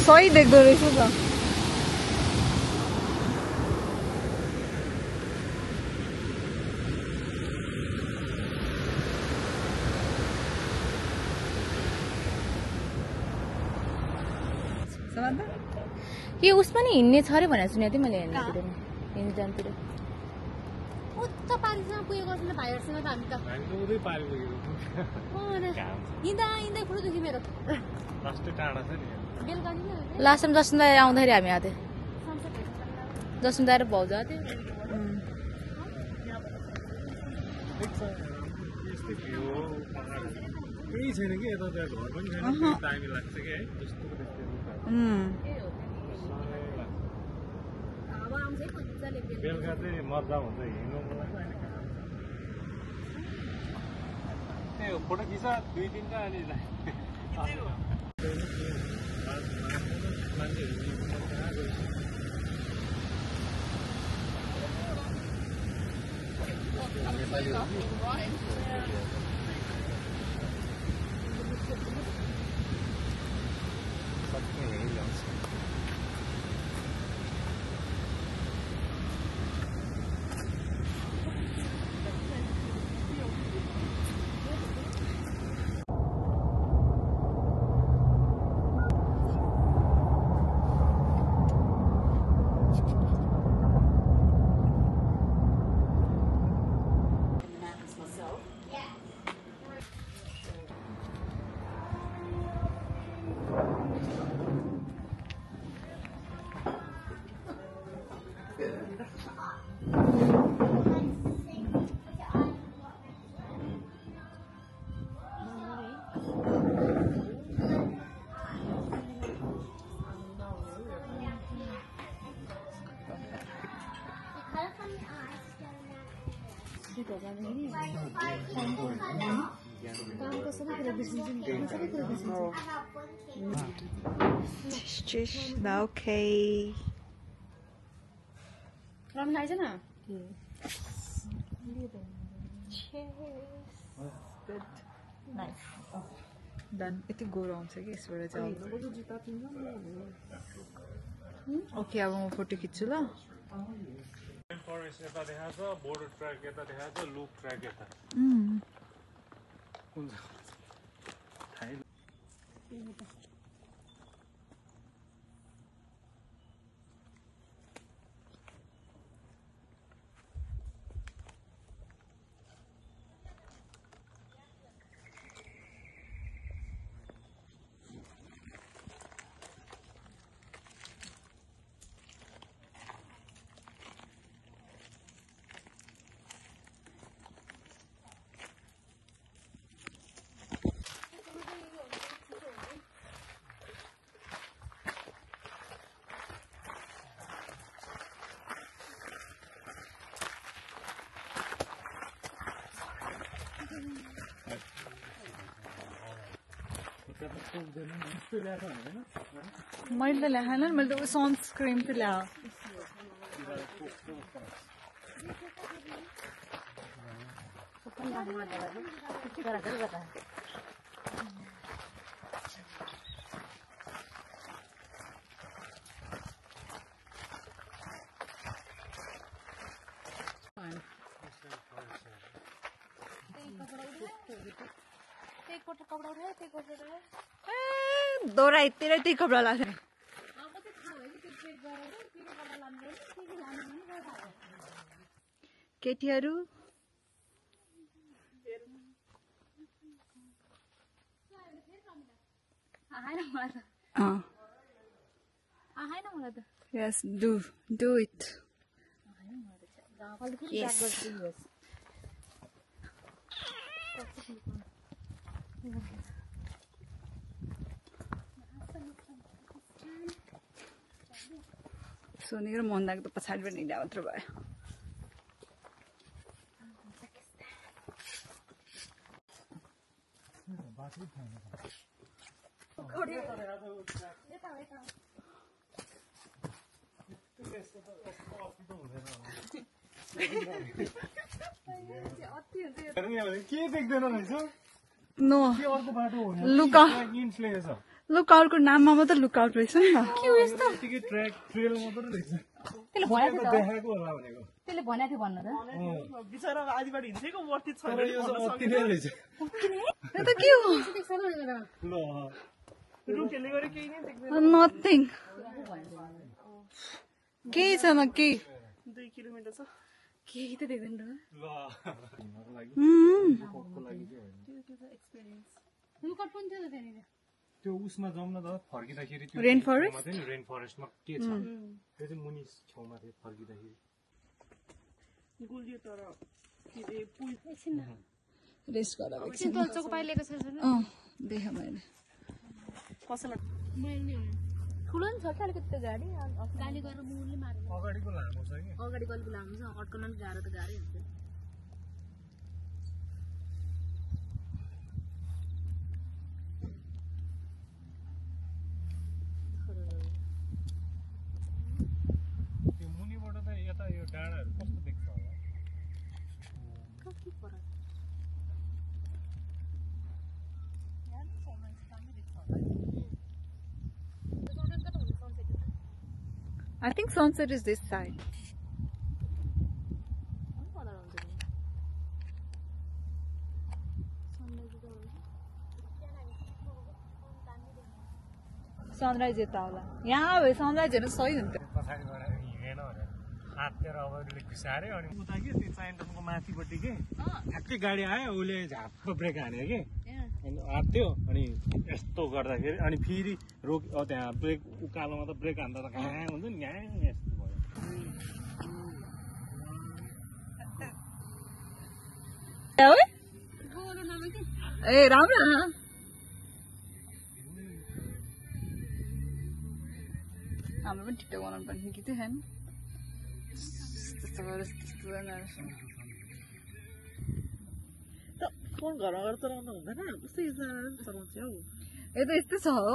सही देख्दो रहेछ त के उसमा नि हिँड्ने छ अरे भनेर सुनेको थिएँ मैले हिँड्जानतिर उता पारिसँग पुगेको छैन भाइहरूसँग त हामी त उतै पारि पुगेको हिँड्दा हिँड्दै खुट्टा दुख्यो मेरो लास्टै टाढा छ नि बेलुका लास्ट टाइम जसुन दाइ आउँदाखेरि हामी आएको थियौँ जसुन दाइ र भाउजू आएको थियो यस्तै भ्यू हो केही छैन कि यता घर पनि छैन दामी लाग्छ कि है जस्तो बेलुका चाहिँ मजा हुन्छ हिँड्नु मलाई त्यही हो फोटो खिच 2-3टा अनि Okay. रमन आइज न Done. यति गोरो आउँछ कि यसबाट चाहिँ ओके अब म फोटो खिच्छु ल फरेस्ट यता देखाएको छ बोर्डर ट्र्याक यता देखाएको छ लुप ट्र्याक यता कुन थाहै मैले त ल्याएन मैले त सनस्क्रिन त ल्याएँ दोरा यतिरै त्यही कपडा लाग्छ केटीहरू Yes, do it. Yes. Soni र मोहनदाको त पछाडि पनि हिँड्दा मात्र भयो के देख्दैन रहेछ नो त्यो अर्को बाटो हो लुकआउट इन्सले छ लुकआउटको नाममा मात्रै लुकआउट रहेछ नि त के हो यस्तो यतिकै ट्र्याक ट्रेल मात्रै रहेछ त्यसले भनेको थियो देखाएको होला भनेको त्यसले भनेको थियो भन्नु त बिचरा आदिबाट हिँडेको वर्ती छ तर यो चाहिँ अति नै रहेछ यो त के हो देख्छ ल ल रुखहरूले गरे केही नै देख्दैन नथिङ केही छैन केही 2 किलोमिटर छ केही त देख्दैन ल हिँड्नको लागि कोकको लागि चाहिँ होइन लुकआउट पनि थियो त त्यहाँनिर त्यो उसमा जाउँ न त फर्किँदाखेरि त्यो रेन फरेस्ट छेउमा थियो नि रेन फरेस्टमा के छ त्यो चाहिँ मुनि छेउमा थियो फर्किँदाखेरि गुलियो तर के रे पुल एकछिन न रेस्ट गरेर एकछिन तल चोक पाइलेको छ देखेँ मैले कसैलाई मैले ठुलो नि छ क्या अलिकति त्यो गाडी गाली गरेर मुरले मारेको अगाडिको लामो छ कि अगाडि गल्को लामो छ अड्कन पनि गाह्रो त गाह्रै हुन्छ त्यो मुनिबाट त यता यो डाँडाहरू कस्तो देख्छ होला कति फरक I think sunset is this side. Sunrise यता होला यहाँ भए सनराइज हेर्नु सही हुन्थ्यो पछाडिबाट हिँडेन भनेर हातेर अब उसले घुसारे अनि उता के त्यो चाइन्टनको माथिपट्टि के ठ्याक्कै गाडी आयो उसले झाप्प ब्रेक हान्यो कि अनि हात्यो अनि यस्तो गर्दाखेरि अनि फेरि रोक त्यहाँ ब्रेक उकालोमा त ब्रेक हान्दा त घाँ हुन्छ नि घाँ यस्तो भयो ए राम्रो हाम्रो पनि ठिक्क बनाउनु पर्ने कि थियो त्यस्तो गरेर फोन घरमा गरेर चलाउनु हुँदैन कस्तो चलाउँछ हौ यो त यस्तै छ हौ